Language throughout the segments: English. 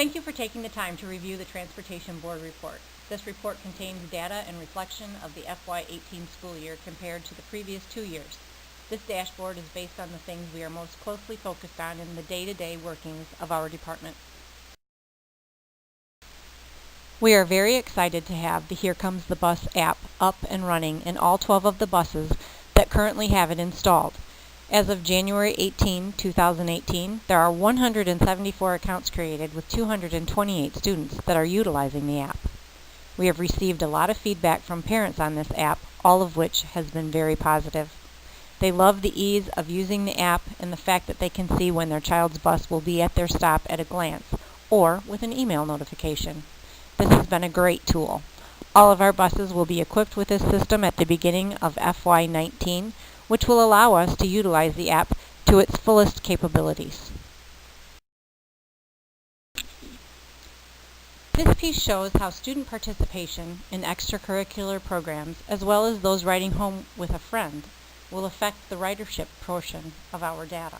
Thank you for taking the time to review the Transportation Board report. This report contains data and reflection of the FY18 school year compared to the previous 2 years. This dashboard is based on the things we are most closely focused on in the day-to-day workings of our department. We are very excited to have the Here Comes the Bus app up and running in all 12 of the buses that currently have it installed. As of January 18, 2018, there are 174 accounts created with 228 students that are utilizing the app. We have received a lot of feedback from parents on this app, all of which has been very positive. They love the ease of using the app and the fact that they can see when their child's bus will be at their stop at a glance or with an email notification. This has been a great tool. All of our buses will be equipped with this system at the beginning of FY19, which will allow us to utilize the app to its fullest capabilities. This piece shows how student participation in extracurricular programs, as well as those riding home with a friend, will affect the ridership portion of our data.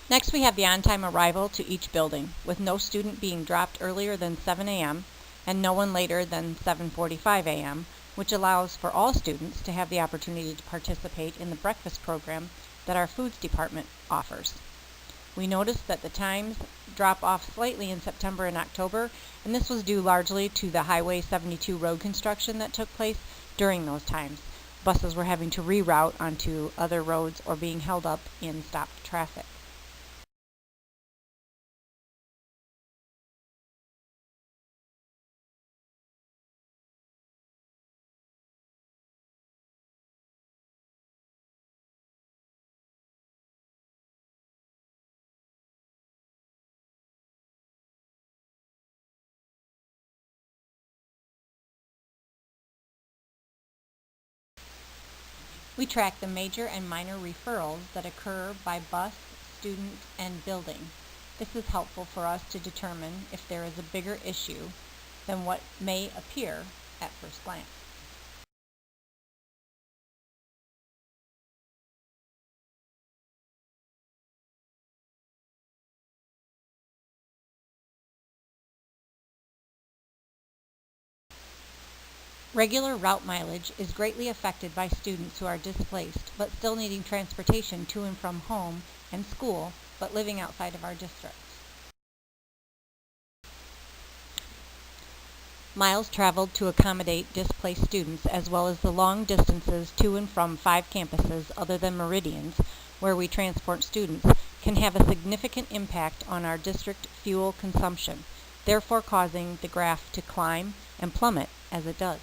Next, we have the on-time arrival to each building, with no student being dropped earlier than 7 a.m. and no one later than 7:45 a.m., which allows for all students to have the opportunity to participate in the breakfast program that our foods department offers. We noticed that the times drop off slightly in September and October, and this was due largely to the Highway 72 road construction that took place during those times. Buses were having to reroute onto other roads or being held up in stopped traffic. We track the major and minor referrals that occur by bus, student, and building. This is helpful for us to determine if there is a bigger issue than what may appear at first glance. Regular route mileage is greatly affected by students who are displaced but still needing transportation to and from home and school but living outside of our districts. Miles traveled to accommodate displaced students, as well as the long distances to and from 5 campuses other than Meridians where we transport students, can have a significant impact on our district fuel consumption, therefore causing the graph to climb and plummet as it does.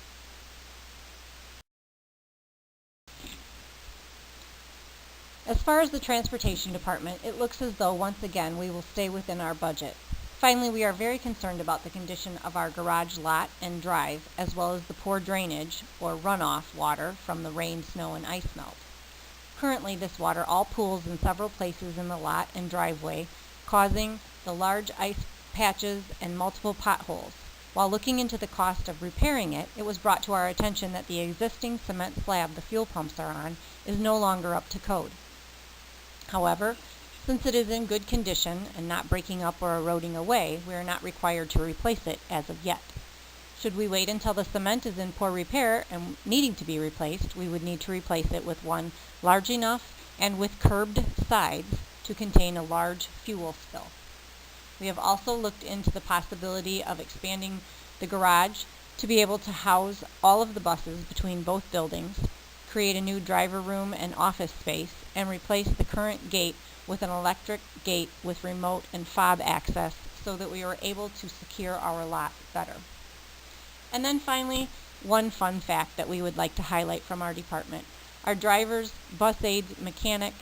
As far as the transportation department, it looks as though once again we will stay within our budget. Finally, we are very concerned about the condition of our garage lot and drive, as well as the poor drainage or runoff water from the rain, snow, and ice melt. Currently, this water all pools in several places in the lot and driveway, causing the large ice patches and multiple potholes. While looking into the cost of repairing it, it was brought to our attention that the existing cement slab the fuel pumps are on is no longer up to code. However, since it is in good condition and not breaking up or eroding away, we are not required to replace it as of yet. Should we wait until the cement is in poor repair and needing to be replaced, we would need to replace it with one large enough and with curbed sides to contain a large fuel spill. We have also looked into the possibility of expanding the garage to be able to house all of the buses between both buildings, create a new driver room and office space, and replace the current gate with an electric gate with remote and fob access so that we are able to secure our lot better. And then finally, one fun fact that we would like to highlight from our department. Our drivers, bus aides, mechanic,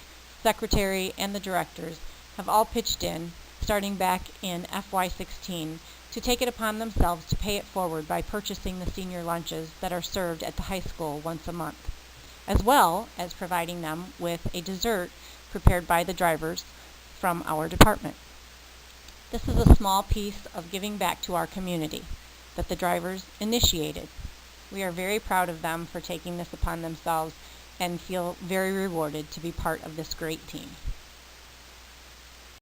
secretary, and the directors have all pitched in, starting back in FY16, to take it upon themselves to pay it forward by purchasing the senior lunches that are served at the high school once a month, as well as providing them with a dessert prepared by the drivers from our department. This is a small piece of giving back to our community that the drivers initiated. We are very proud of them for taking this upon themselves and feel very rewarded to be part of this great team.